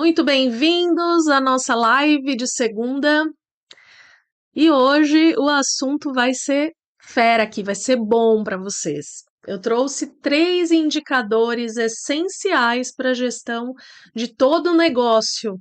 Muito bem-vindos à nossa live de segunda. E hoje o assunto vai ser fera aqui, vai ser bom para vocês. Eu trouxe 3 indicadores essenciais para a gestão de todo o negócio.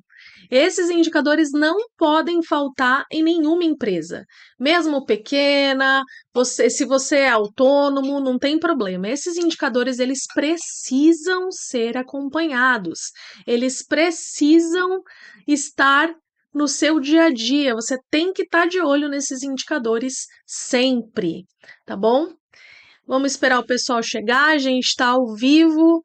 Esses indicadores não podem faltar em nenhuma empresa, mesmo pequena, se você é autônomo, não tem problema. Esses indicadores eles precisam ser acompanhados, eles precisam estar no seu dia a dia. Você tem que estar de olho nesses indicadores sempre, tá bom? Vamos esperar o pessoal chegar, a gente está ao vivo.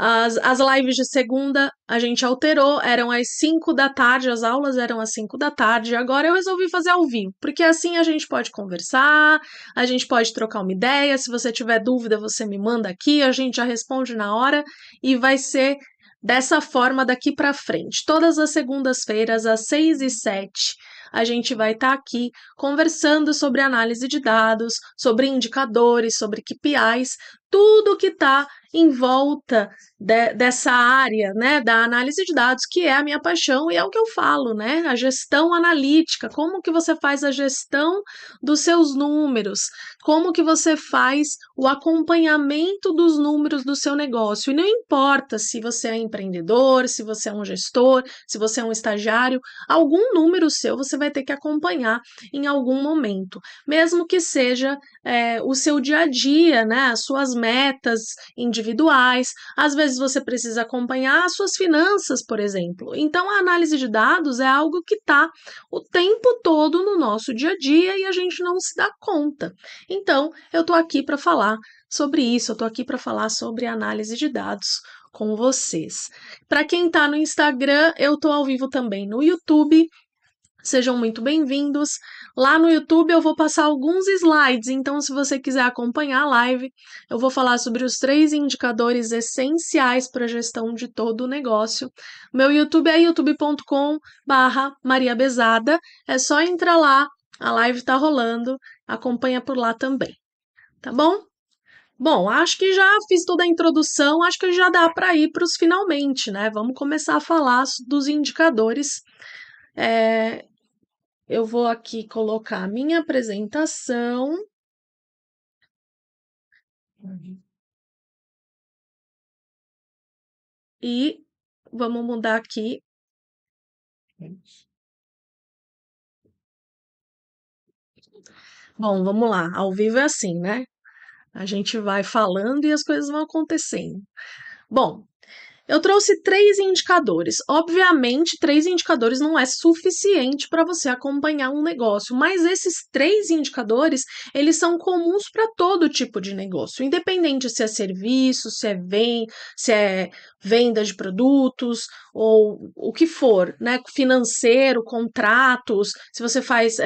As lives de segunda a gente alterou, eram às 5 da tarde, as aulas eram às 5 da tarde, agora eu resolvi fazer ao vivo, porque assim a gente pode conversar, a gente pode trocar uma ideia, se você tiver dúvida você me manda aqui, a gente já responde na hora e vai ser dessa forma daqui para frente. Todas as segundas-feiras, às 6 e 7, a gente vai estar aqui conversando sobre análise de dados, sobre indicadores, sobre KPIs, tudo que está em volta dessa área, né, da análise de dados, que é a minha paixão e é o que eu falo, né, a gestão analítica, como que você faz a gestão dos seus números, como que você faz o acompanhamento dos números do seu negócio, e não importa se você é empreendedor, se você é um gestor, se você é um estagiário, algum número seu você vai ter que acompanhar em algum momento, mesmo que seja o seu dia a dia, né, as suas metas individuais, às vezes você precisa acompanhar as suas finanças, por exemplo. Então, a análise de dados é algo que está o tempo todo no nosso dia a dia e a gente não se dá conta. Então, eu estou aqui para falar sobre isso, eu estou aqui para falar sobre análise de dados com vocês. Para quem está no Instagram, eu estou ao vivo também no YouTube. Sejam muito bem-vindos. Lá no YouTube eu vou passar alguns slides, então se você quiser acompanhar a live, eu vou falar sobre os 3 indicadores essenciais para a gestão de todo o negócio. Meu YouTube é youtube.com/Maria Bezada. É só entrar lá, a live está rolando, acompanha por lá também, tá bom? Bom, acho que já fiz toda a introdução, acho que já dá para ir para os finalmente, né? Vamos começar a falar dos indicadores. Eu vou aqui colocar a minha apresentação. E vamos mudar aqui. Bom, vamos lá. Ao vivo é assim, né? A gente vai falando e as coisas vão acontecendo. Bom, eu trouxe 3 indicadores. Obviamente, 3 indicadores não é suficiente para você acompanhar um negócio, mas esses 3 indicadores, eles são comuns para todo tipo de negócio, independente se é serviço, se é venda de produtos ou o que for, né? Financeiro, contratos, se você faz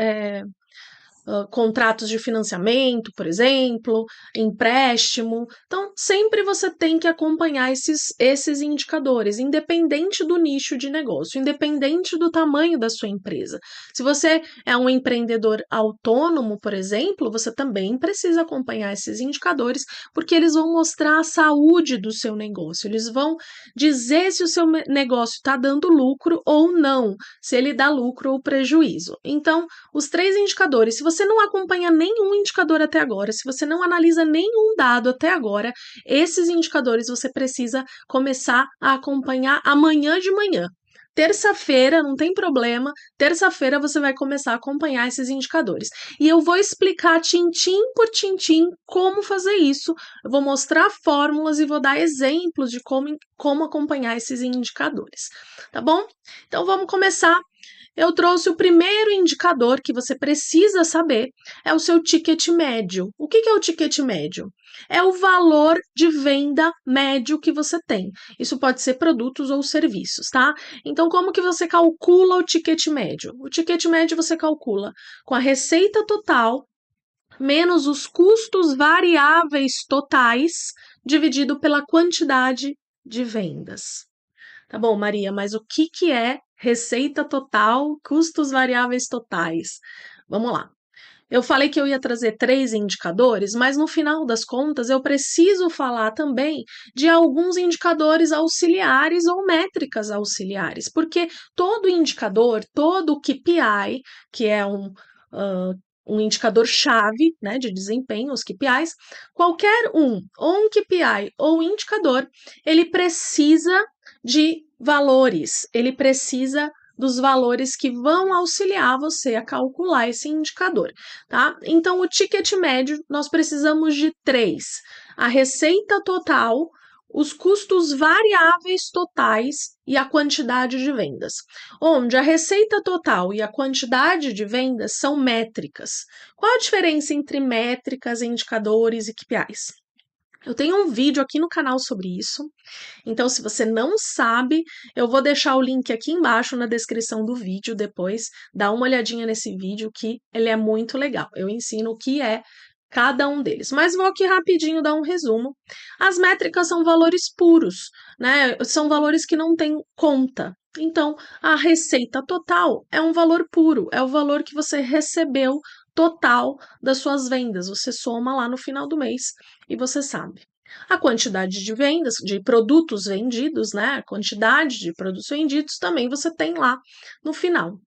contratos de financiamento, por exemplo, empréstimo. Então, sempre você tem que acompanhar esses indicadores, independente do nicho de negócio, independente do tamanho da sua empresa. Se você é um empreendedor autônomo, por exemplo, você também precisa acompanhar esses indicadores, porque eles vão mostrar a saúde do seu negócio, eles vão dizer se o seu negócio está dando lucro ou não, se ele dá lucro ou prejuízo. Então, os 3 indicadores, se você não acompanha nenhum indicador até agora, se você não analisa nenhum dado até agora, esses indicadores você precisa começar a acompanhar amanhã de manhã. Terça-feira, não tem problema, terça-feira você vai começar a acompanhar esses indicadores. E eu vou explicar tintim por tintim como fazer isso. Eu vou mostrar fórmulas e vou dar exemplos de como acompanhar esses indicadores. Tá bom? Então vamos começar. Eu trouxe o primeiro indicador que você precisa saber, é o seu ticket médio. O que é o ticket médio? É o valor de venda médio que você tem. Isso pode ser produtos ou serviços, tá? Então, como que você calcula o ticket médio? O ticket médio você calcula com a receita total menos os custos variáveis totais dividido pela quantidade de vendas. Tá bom, Maria, mas o que é receita total, custos variáveis totais? Vamos lá. Eu falei que eu ia trazer 3 indicadores, mas no final das contas eu preciso falar também de alguns indicadores auxiliares ou métricas auxiliares, porque todo indicador, todo KPI, que é ah, um indicador-chave, né, de desempenho, os KPIs, qualquer ou um KPI ou indicador, ele precisa de valores, ele precisa dos valores que vão auxiliar você a calcular esse indicador, tá? Então, o ticket médio, nós precisamos de 3: a receita total, os custos variáveis totais e a quantidade de vendas. Onde a receita total e a quantidade de vendas são métricas. Qual a diferença entre métricas, indicadores e KPIs? Eu tenho um vídeo aqui no canal sobre isso. Então, se você não sabe, eu vou deixar o link aqui embaixo na descrição do vídeo depois. Dá uma olhadinha nesse vídeo que ele é muito legal. Eu ensino o que é cada um deles. Mas vou aqui rapidinho dar um resumo. As métricas são valores puros, né? São valores que não têm conta. Então, a receita total é um valor puro, é o valor que você recebeu total das suas vendas. Você soma lá no final do mês e você sabe. A quantidade de vendas, de produtos vendidos, né? A quantidade de produtos vendidos também você tem lá no final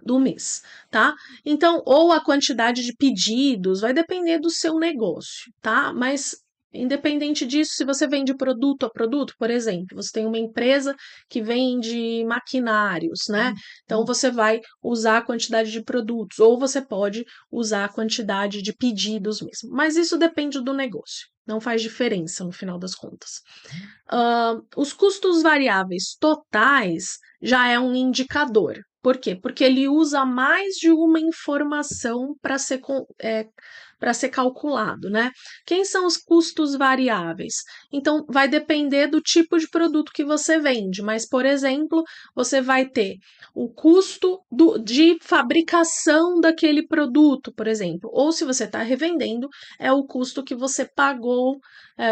do mês, tá? Então, ou a quantidade de pedidos, vai depender do seu negócio, tá? Mas independente disso, se você vende produto a produto, por exemplo, você tem uma empresa que vende maquinários, né? Então você vai usar a quantidade de produtos, ou você pode usar a quantidade de pedidos mesmo. Mas isso depende do negócio, não faz diferença no final das contas. Os custos variáveis totais já é um indicador. Por quê? Porque ele usa mais de uma informação para ser calculado, né? Quem são os custos variáveis? Então, vai depender do tipo de produto que você vende, mas, por exemplo, você vai ter o custo de fabricação daquele produto, por exemplo, ou se você está revendendo, é o custo que você pagou,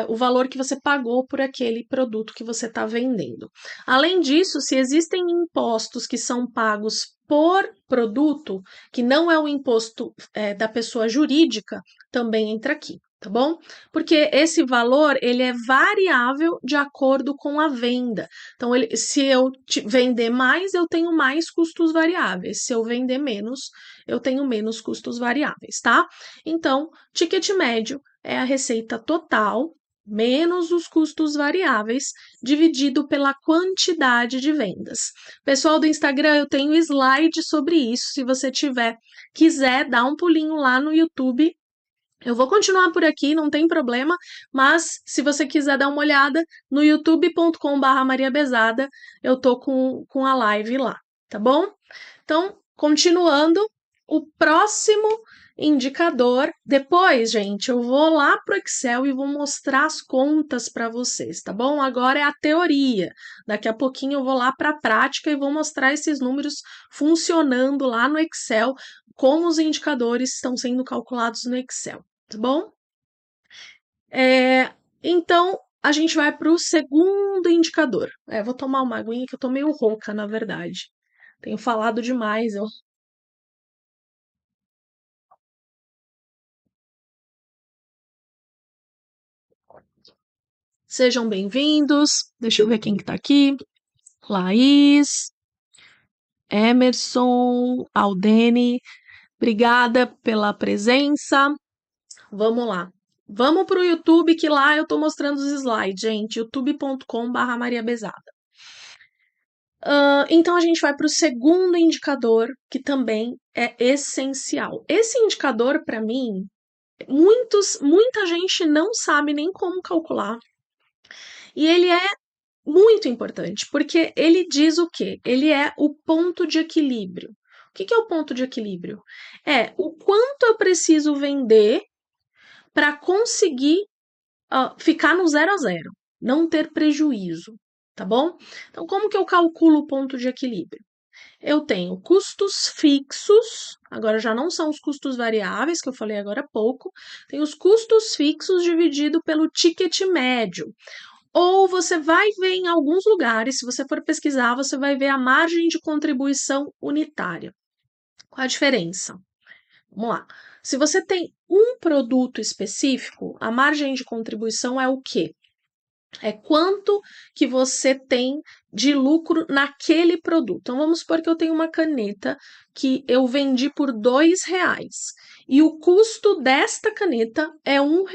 o valor que você pagou por aquele produto que você está vendendo. Além disso, se existem impostos que são pagos por produto, que não é o imposto da pessoa jurídica, também entra aqui, tá bom? Porque esse valor ele é variável de acordo com a venda. Então, se eu vender mais, eu tenho mais custos variáveis. Se eu vender menos, eu tenho menos custos variáveis, tá? Então, ticket médio é a receita total menos os custos variáveis dividido pela quantidade de vendas. Pessoal do Instagram, eu tenho slide sobre isso. Se você quiser dar um pulinho lá no YouTube, eu vou continuar por aqui, não tem problema, mas se você quiser dar uma olhada no youtube.com/Maria Bezada, eu tô com a live lá, tá bom? Então, continuando, o próximo indicador, depois, gente, eu vou lá pro Excel e vou mostrar as contas para vocês, tá bom? Agora é a teoria. Daqui a pouquinho eu vou lá para a prática e vou mostrar esses números funcionando lá no Excel, como os indicadores estão sendo calculados no Excel, tá bom? Então, a gente vai para o segundo indicador. Vou tomar uma aguinha que eu tô meio rouca, na verdade. Tenho falado demais, eu. Sejam bem-vindos. Deixa eu ver quem que tá aqui. Laís, Emerson, Aldene, obrigada pela presença. Vamos lá. Vamos para o YouTube, que lá eu tô mostrando os slides, gente. youtube.com/Maria Bezada. Então a gente vai para o segundo indicador, que também é essencial. Esse indicador, para mim, muita gente não sabe nem como calcular. E ele é muito importante, porque ele diz o quê? Ele é o ponto de equilíbrio. O que é o ponto de equilíbrio? É o quanto eu preciso vender para conseguir ficar no 0 a 0, não ter prejuízo, tá bom? Então, como que eu calculo o ponto de equilíbrio? Eu tenho custos fixos, agora já não são os custos variáveis, que eu falei agora há pouco, tem os custos fixos dividido pelo ticket médio. Ou você vai ver em alguns lugares, se você for pesquisar, você vai ver a margem de contribuição unitária. Qual a diferença? Vamos lá. Se você tem um produto específico, a margem de contribuição é o quê? É quanto que você tem de lucro naquele produto. Então, vamos supor que eu tenho uma caneta que eu vendi por R$ 2 e o custo desta caneta é R$ 1.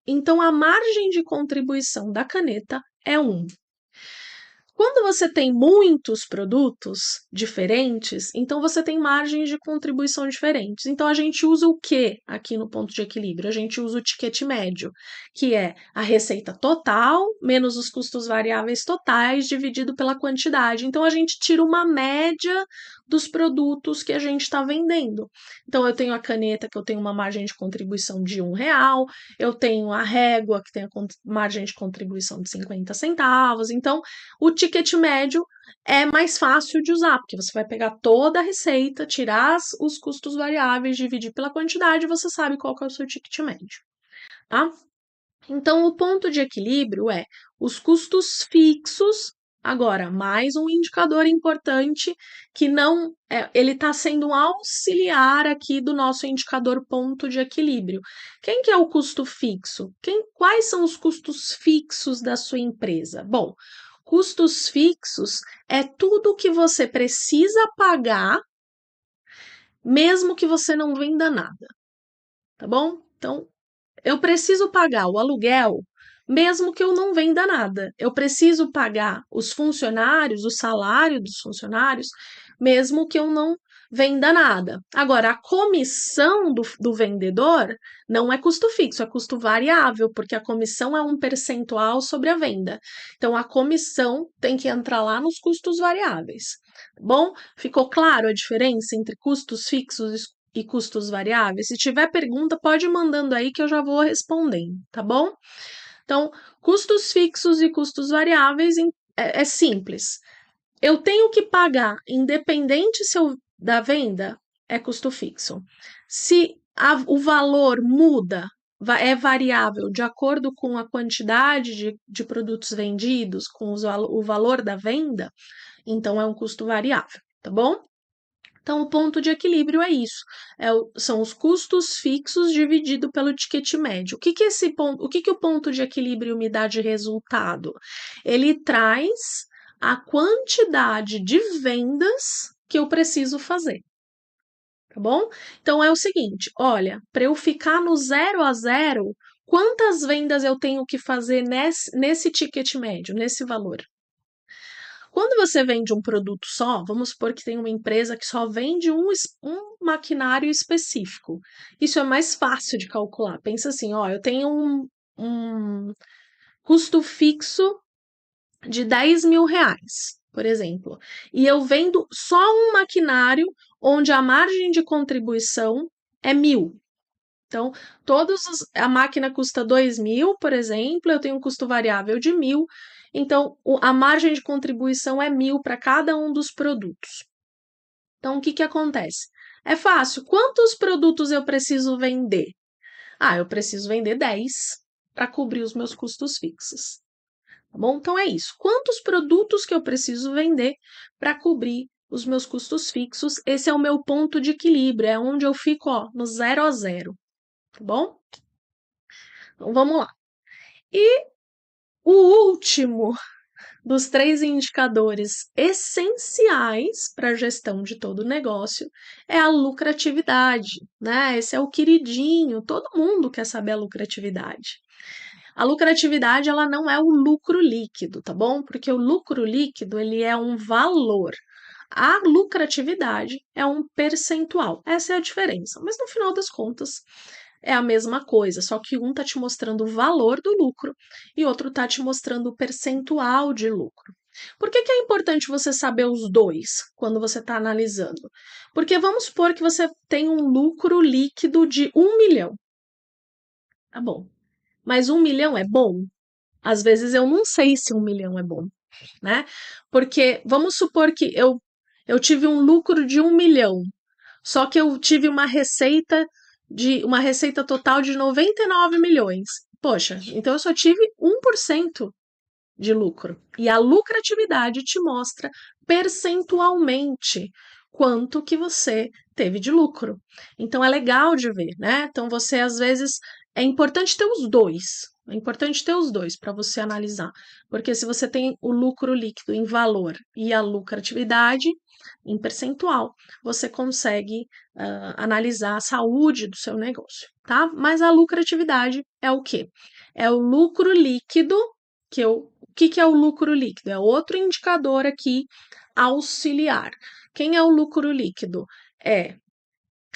Então, a margem de contribuição da caneta é 1. Quando você tem muitos produtos diferentes, então você tem margens de contribuição diferentes. Então a gente usa o que aqui no ponto de equilíbrio? A gente usa o ticket médio, que é a receita total menos os custos variáveis totais dividido pela quantidade. Então a gente tira uma média dos produtos que a gente está vendendo. Então eu tenho a caneta que eu tenho uma margem de contribuição de R$ 1, eu tenho a régua que tem a margem de contribuição de 50 centavos. Então o ticket médio é mais fácil de usar, porque você vai pegar toda a receita, tirar os custos variáveis, dividir pela quantidade, e você sabe qual que é o seu ticket médio, tá? Então, o ponto de equilíbrio é os custos fixos. Agora, mais um indicador importante que não ele está sendo um auxiliar aqui do nosso indicador ponto de equilíbrio. Quem que é o custo fixo? Quais são os custos fixos da sua empresa? Bom, custos fixos é tudo que você precisa pagar, mesmo que você não venda nada, tá bom? Então, eu preciso pagar o aluguel, mesmo que eu não venda nada. Eu preciso pagar os funcionários, o salário dos funcionários, mesmo que eu não venda nada. Agora, a comissão do vendedor não é custo fixo, é custo variável, porque a comissão é um percentual sobre a venda. Então, a comissão tem que entrar lá nos custos variáveis. Bom, ficou claro a diferença entre custos fixos e custos variáveis? Se tiver pergunta, pode ir mandando aí que eu já vou respondendo, tá bom? Então, custos fixos e custos variáveis é simples. Eu tenho que pagar, independente se eu da venda, é custo fixo. Se o valor muda, é variável de acordo com a quantidade de produtos vendidos, com o valor da venda, então é um custo variável, tá bom? Então, o ponto de equilíbrio é isso: são os custos fixos dividido pelo ticket médio. O que o ponto de equilíbrio me dá de resultado? Ele traz a quantidade de vendas que eu preciso fazer. Tá bom? Então é o seguinte: olha, para eu ficar no 0 a 0, quantas vendas eu tenho que fazer nesse ticket médio, nesse valor? Quando você vende um produto só, vamos supor que tem uma empresa que só vende um maquinário específico. Isso é mais fácil de calcular. Pensa assim, ó, eu tenho um custo fixo de R$ 10.000, por exemplo, e eu vendo só um maquinário onde a margem de contribuição é 1.000. Então, a máquina custa 2.000, por exemplo, eu tenho um custo variável de 1.000, então a margem de contribuição é 1.000 para cada um dos produtos. Então, o que acontece? É fácil. Quantos produtos eu preciso vender? Eu preciso vender 10 para cobrir os meus custos fixos. Tá bom? Então é isso. Quantos produtos que eu preciso vender para cobrir os meus custos fixos? Esse é o meu ponto de equilíbrio, é onde eu fico, ó, no 0 a 0. Tá bom? Então vamos lá. E o último dos 3 indicadores essenciais para a gestão de todo o negócio é a lucratividade, né? Esse é o queridinho, todo mundo quer saber a lucratividade. A lucratividade, ela não é o lucro líquido, tá bom? Porque o lucro líquido, ele é um valor. A lucratividade é um percentual. Essa é a diferença. Mas no final das contas, é a mesma coisa, só que um está te mostrando o valor do lucro e outro está te mostrando o percentual de lucro. Por que é importante você saber os dois quando você está analisando? Porque vamos supor que você tem um lucro líquido de 1 milhão. Tá bom. Mas 1 milhão é bom? Às vezes eu não sei se 1 milhão é bom, né? Porque vamos supor que eu tive um lucro de 1 milhão, só que eu tive uma receita total de 99 milhões. Poxa, então eu só tive 1% de lucro. E a lucratividade te mostra percentualmente quanto que você teve de lucro. Então é legal de ver, né? Então você às vezes é importante ter os dois. É importante ter os dois para você analisar, porque se você tem o lucro líquido em valor e a lucratividade em percentual, você consegue analisar a saúde do seu negócio, tá? Mas a lucratividade é o quê? É o lucro líquido, o que é o lucro líquido? É outro indicador aqui auxiliar. Quem é o lucro líquido? É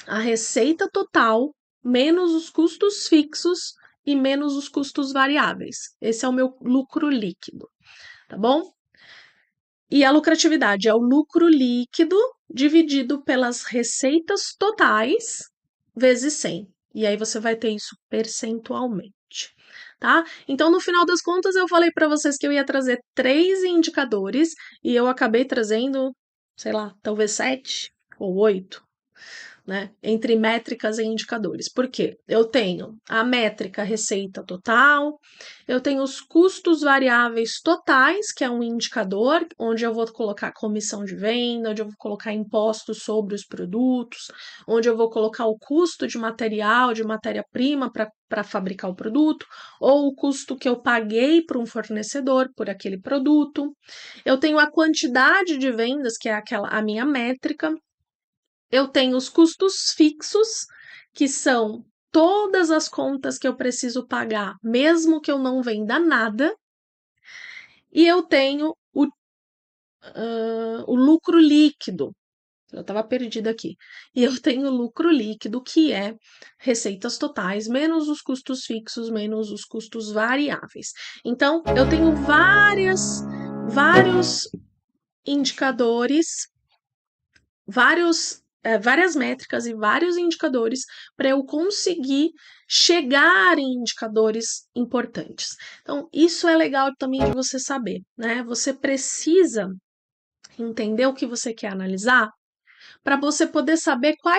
a receita total menos os custos fixos e menos os custos variáveis. Esse é o meu lucro líquido, tá bom? E a lucratividade é o lucro líquido dividido pelas receitas totais vezes 100. E aí você vai ter isso percentualmente, tá? Então, no final das contas, eu falei para vocês que eu ia trazer 3 indicadores e eu acabei trazendo, sei lá, talvez 7 ou 8, né, entre métricas e indicadores. Por quê? Eu tenho a métrica receita total, eu tenho os custos variáveis totais, que é um indicador onde eu vou colocar comissão de venda, onde eu vou colocar impostos sobre os produtos, onde eu vou colocar o custo de material, de matéria-prima para fabricar o produto, ou o custo que eu paguei para um fornecedor por aquele produto. Eu tenho a quantidade de vendas, que é a minha métrica. Eu tenho os custos fixos, que são todas as contas que eu preciso pagar, mesmo que eu não venda nada, e eu tenho o lucro líquido. Eu estava perdida aqui. E eu tenho o lucro líquido, que é receitas totais, menos os custos fixos, menos os custos variáveis. Então, eu tenho vários indicadores, várias métricas e vários indicadores para eu conseguir chegar em indicadores importantes. Então, isso é legal também de você saber, né? Você precisa entender o que você quer analisar para você poder saber qual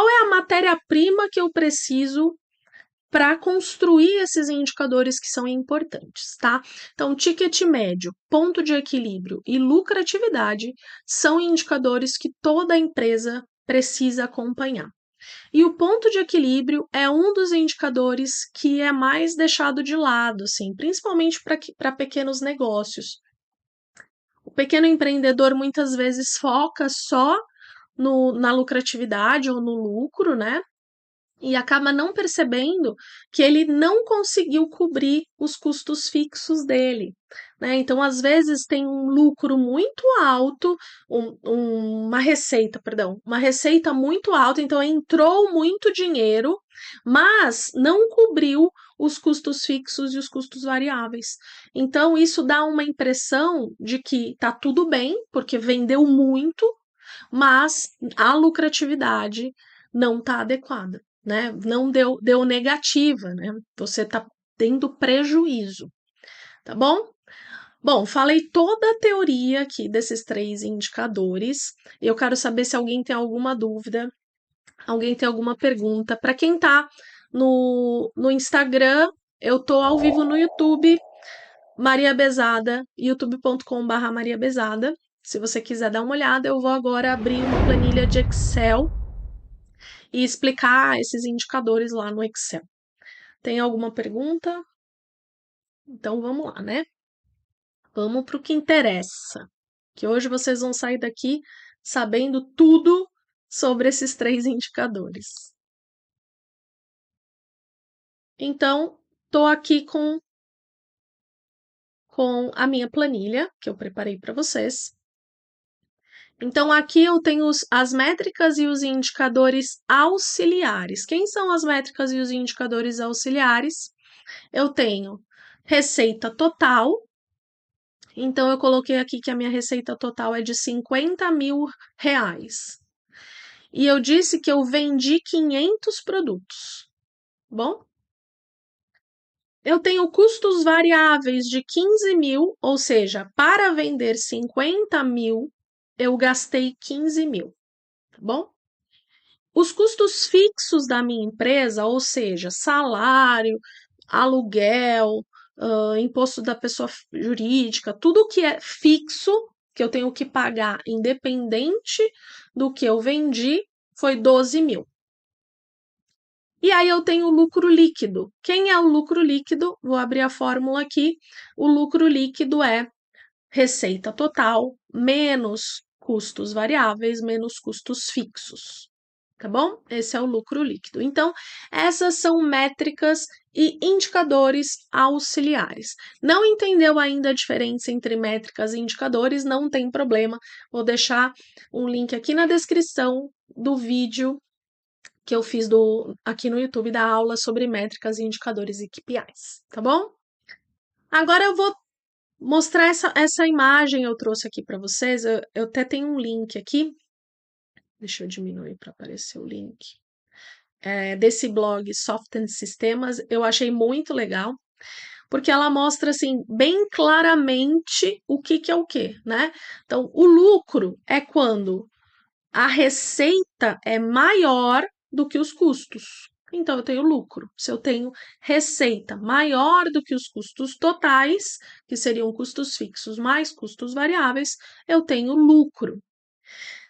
é a matéria-prima que eu preciso para construir esses indicadores que são importantes, tá? Então, ticket médio, ponto de equilíbrio e lucratividade são indicadores que toda empresa precisa acompanhar. E o ponto de equilíbrio é um dos indicadores que é mais deixado de lado, assim, principalmente para pequenos negócios. O pequeno empreendedor muitas vezes foca só na lucratividade ou no lucro, né? E acaba não percebendo que ele não conseguiu cobrir os custos fixos dele, né? Então, às vezes, tem um lucro muito alto, uma receita muito alta, então entrou muito dinheiro, mas não cobriu os custos fixos e os custos variáveis. Então, isso dá uma impressão de que tá tudo bem, porque vendeu muito, mas a lucratividade não está adequada, né? Não deu negativa, né? Você está tendo prejuízo, tá bom? Bom, falei toda a teoria aqui desses 3 indicadores. Eu quero saber se alguém tem alguma dúvida, alguém tem alguma pergunta. Para quem está no Instagram, eu tô ao vivo no YouTube, Maria Bezada, youtube.com/barra Maria Bezada. Se você quiser dar uma olhada, eu vou agora abrir uma planilha de Excel e explicar esses indicadores lá no Excel. Tem alguma pergunta? Então vamos lá, né? Vamos para o que interessa. Que hoje vocês vão sair daqui sabendo tudo sobre esses 3 indicadores. Então, estou aqui com a minha planilha que eu preparei para vocês. Então, aqui eu tenho as métricas e os indicadores auxiliares. Quem são as métricas e os indicadores auxiliares? Eu tenho receita total. Então, eu coloquei aqui que a minha receita total é de R$ 50.000. E eu disse que eu vendi 500 produtos. Bom? Eu tenho custos variáveis de 15.000, ou seja, para vender 50.000, eu gastei 15.000, tá bom? Os custos fixos da minha empresa, ou seja, salário, aluguel, imposto da pessoa jurídica, tudo que é fixo, que eu tenho que pagar independente do que eu vendi, foi 12 mil. E aí eu tenho o lucro líquido. Quem é o lucro líquido? Vou abrir a fórmula aqui. O lucro líquido é receita total menos custos variáveis menos custos fixos. Tá bom? Esse é o lucro líquido. Então, essas são métricas e indicadores auxiliares. Não entendeu ainda a diferença entre métricas e indicadores? Não tem problema. Vou deixar um link aqui na descrição do vídeo que eu fiz aqui no YouTube da aula sobre métricas e indicadores e KPIs, tá bom? Agora eu vou mostrar essa imagem eu trouxe aqui para vocês. Eu até tenho um link aqui. Deixa eu diminuir para aparecer o link. Desse blog Soft Sistemas. Eu achei muito legal, porque ela mostra assim bem claramente o que é o que, né? Então, o lucro é quando a receita é maior do que os custos. Então, eu tenho lucro. Se eu tenho receita maior do que os custos totais, que seriam custos fixos mais custos variáveis, eu tenho lucro.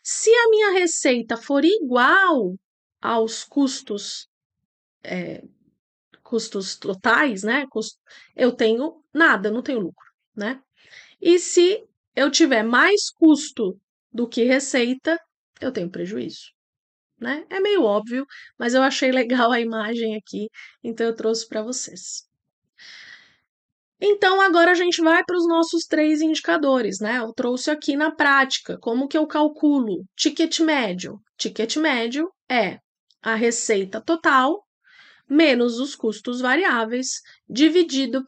Se a minha receita for igual aos custos totais, né? Eu tenho nada, não tenho lucro, né? E se eu tiver mais custo do que receita, eu tenho prejuízo, né? É meio óbvio, mas eu achei legal a imagem aqui, então eu trouxe para vocês. Então, agora a gente vai para os nossos 3 indicadores, né? Eu trouxe aqui na prática, como que eu calculo ticket médio? Ticket médio é a receita total menos os custos variáveis dividido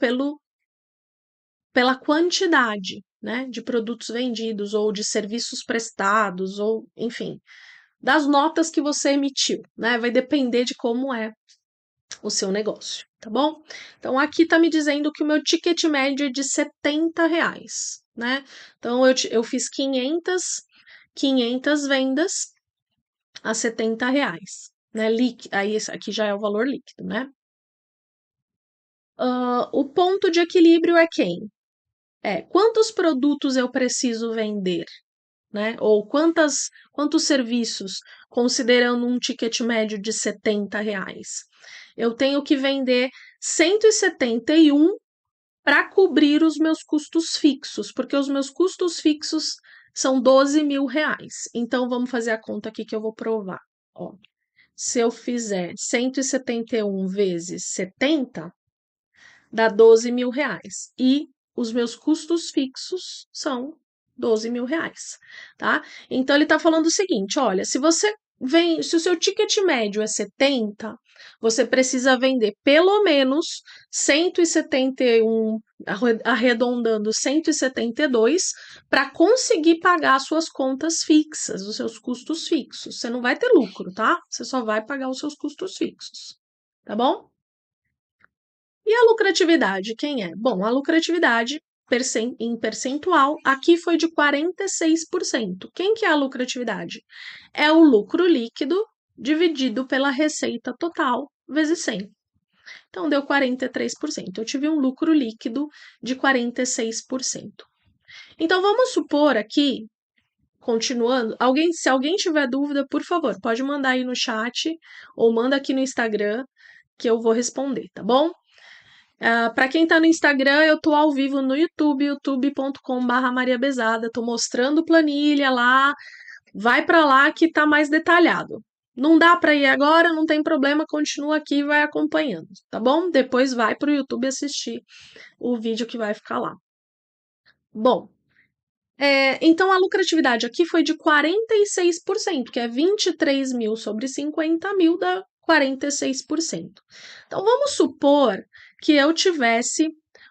pela quantidade, né, de produtos vendidos ou de serviços prestados ou, enfim, das notas que você emitiu, né? Vai depender de como é o seu negócio, tá bom? Então, aqui tá me dizendo que o meu ticket médio é de R$70, né? Então, eu fiz 500 vendas a R$70, né? Aí, aqui já é o valor líquido, né? O ponto de equilíbrio é quem? Quantos produtos eu preciso vender, né? Ou quantos serviços, considerando um ticket médio de R$70? Eu tenho que vender 171 para cobrir os meus custos fixos, porque os meus custos fixos são R$12 mil. Então, vamos fazer a conta aqui que eu vou provar. Ó, se eu fizer 171 vezes 70, dá R$12 mil. E os meus custos fixos são R$12 mil, tá? Então, ele está falando o seguinte, olha, se o seu ticket médio é 70, você precisa vender pelo menos 171, arredondando 172, para conseguir pagar as suas contas fixas, os seus custos fixos. Você não vai ter lucro, tá? Você só vai pagar os seus custos fixos, tá bom? E a lucratividade, quem é? Bom, a lucratividade em percentual, aqui foi de 46%. Quem que é a lucratividade? É o lucro líquido dividido pela receita total vezes 100. Então, deu 43%. Eu tive um lucro líquido de 46%. Então, vamos supor aqui, continuando, se alguém tiver dúvida, por favor, pode mandar aí no chat ou manda aqui no Instagram que eu vou responder, tá bom? Para quem tá no Instagram, eu tô ao vivo no YouTube, youtube.com/Maria Mariabezada. Tô mostrando planilha lá. Vai para lá que tá mais detalhado. Não dá para ir agora, não tem problema, continua aqui e vai acompanhando, tá bom? Depois vai pro YouTube assistir o vídeo que vai ficar lá. Bom, então a lucratividade aqui foi de 46%, que é 23 mil sobre 50 mil, dá 46%. Então vamos supor que eu tivesse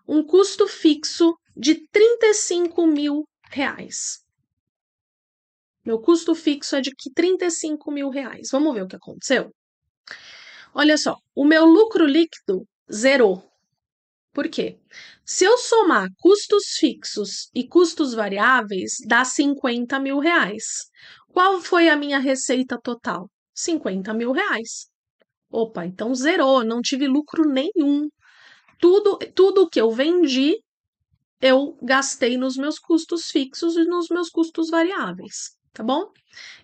um custo fixo de 35 mil reais. Meu custo fixo é de 35 mil reais. Vamos ver o que aconteceu? Olha só, o meu lucro líquido zerou. Por quê? Se eu somar custos fixos e custos variáveis, dá 50 mil reais. Qual foi a minha receita total? 50 mil reais. Opa, então zerou, não tive lucro nenhum. Tudo que eu vendi eu gastei nos meus custos fixos e nos meus custos variáveis, tá bom?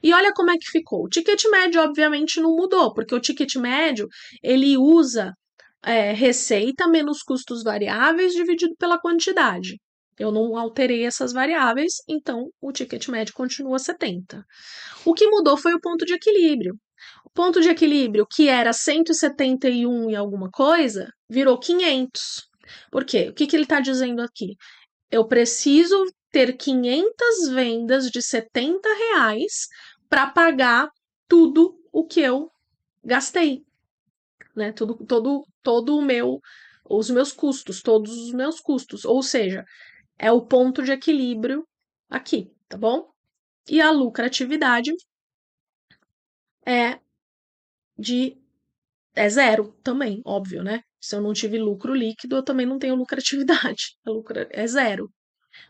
E olha como é que ficou. O ticket médio, obviamente, não mudou, porque o ticket médio ele usa receita menos custos variáveis dividido pela quantidade. Eu não alterei essas variáveis, então o ticket médio continua 70. O que mudou foi o ponto de equilíbrio. O ponto de equilíbrio, que era 171 e alguma coisa, virou 500. Por quê? O que ele está dizendo aqui? Eu preciso ter 500 vendas de R$ 70 para pagar tudo o que eu gastei, né? Todo o meu, os meus custos, todos os meus custos. Ou seja, é o ponto de equilíbrio aqui, tá bom? E a lucratividade é de é zero também, óbvio, né? Se eu não tive lucro líquido, eu também não tenho lucratividade. É zero.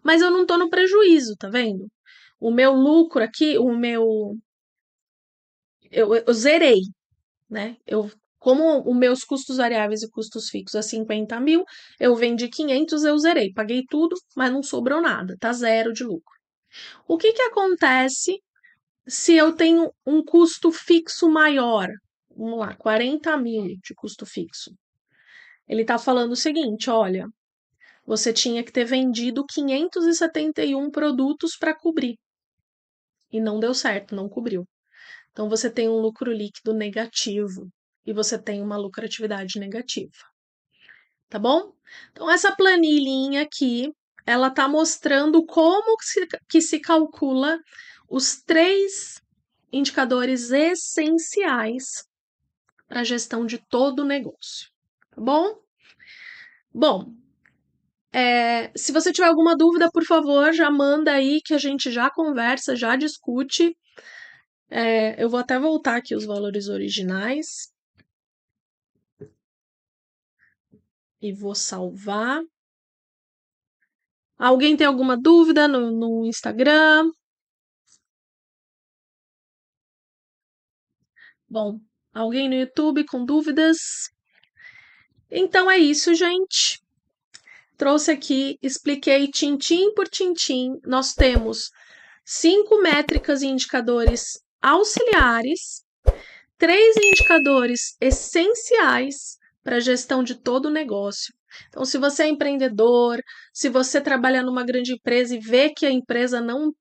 Mas eu não tô no prejuízo, tá vendo? O meu lucro aqui, eu zerei, né? Como os meus custos variáveis e custos fixos é 50 mil, eu vendi 500, eu zerei. Paguei tudo, mas não sobrou nada, tá zero de lucro. O que acontece se eu tenho um custo fixo maior? Vamos lá, 40 mil de custo fixo. Ele está falando o seguinte: olha, você tinha que ter vendido 571 produtos para cobrir. E não deu certo, não cobriu. Então você tem um lucro líquido negativo e você tem uma lucratividade negativa. Tá bom? Então essa planilhinha aqui, ela tá mostrando como que se calcula os 3 indicadores essenciais para a gestão de todo o negócio. Tá bom? Bom, se você tiver alguma dúvida, por favor, já manda aí que a gente já conversa, já discute. Eu vou até voltar aqui os valores originais e vou salvar. Alguém tem alguma dúvida no Instagram? Bom, alguém no YouTube com dúvidas? Então é isso, gente. Trouxe aqui, expliquei tintim por tintim. Nós temos 5 métricas e indicadores auxiliares, 3 indicadores essenciais para a gestão de todo o negócio. Então, se você é empreendedor, se você trabalha numa grande empresa e vê que a empresa não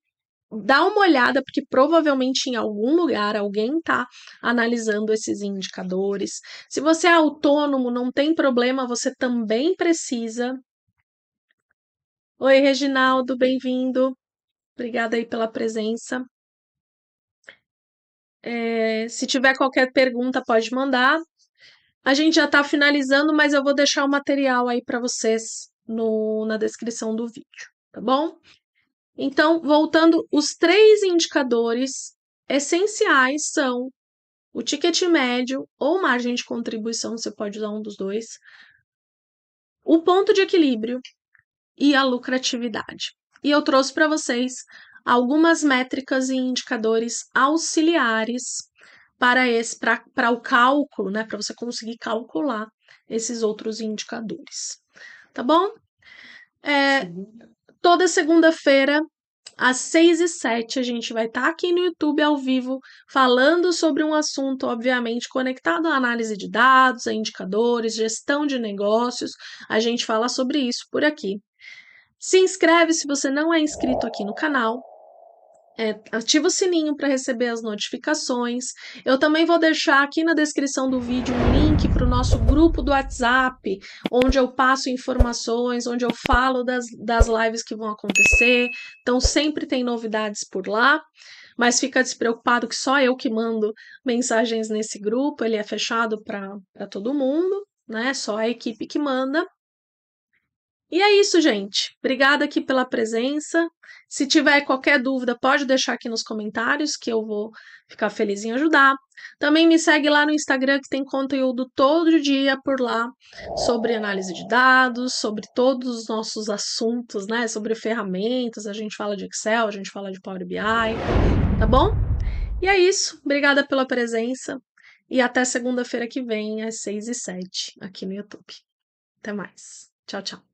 dá uma olhada, porque provavelmente em algum lugar alguém está analisando esses indicadores. Se você é autônomo, não tem problema, você também precisa. Oi, Reginaldo, bem-vindo. Obrigada aí pela presença. Se tiver qualquer pergunta, pode mandar. A gente já está finalizando, mas eu vou deixar o material aí para vocês na descrição do vídeo, tá bom? Então, voltando, os 3 indicadores essenciais são o ticket médio ou margem de contribuição, você pode usar um dos dois, o ponto de equilíbrio e a lucratividade. E eu trouxe para vocês algumas métricas e indicadores auxiliares para o cálculo, né, para você conseguir calcular esses outros indicadores. Tá bom? Toda segunda-feira às 6h07, a gente vai estar aqui no YouTube ao vivo falando sobre um assunto, obviamente, conectado à análise de dados, a indicadores, gestão de negócios. A gente fala sobre isso por aqui. Se inscreve se você não é inscrito aqui no canal. Ativa o sininho para receber as notificações. Eu também vou deixar aqui na descrição do vídeo um link para o nosso grupo do WhatsApp, onde eu passo informações, onde eu falo das lives que vão acontecer. Então, sempre tem novidades por lá. Mas fica despreocupado que só eu que mando mensagens nesse grupo, ele é fechado para todo mundo, né? Só a equipe que manda. E é isso, gente. Obrigada aqui pela presença. Se tiver qualquer dúvida, pode deixar aqui nos comentários que eu vou ficar feliz em ajudar. Também me segue lá no Instagram que tem conteúdo todo dia por lá sobre análise de dados, sobre todos os nossos assuntos, né? Sobre ferramentas, a gente fala de Excel, a gente fala de Power BI, tá bom? E é isso. Obrigada pela presença e até segunda-feira que vem às 6h07 aqui no YouTube. Até mais. Tchau, tchau.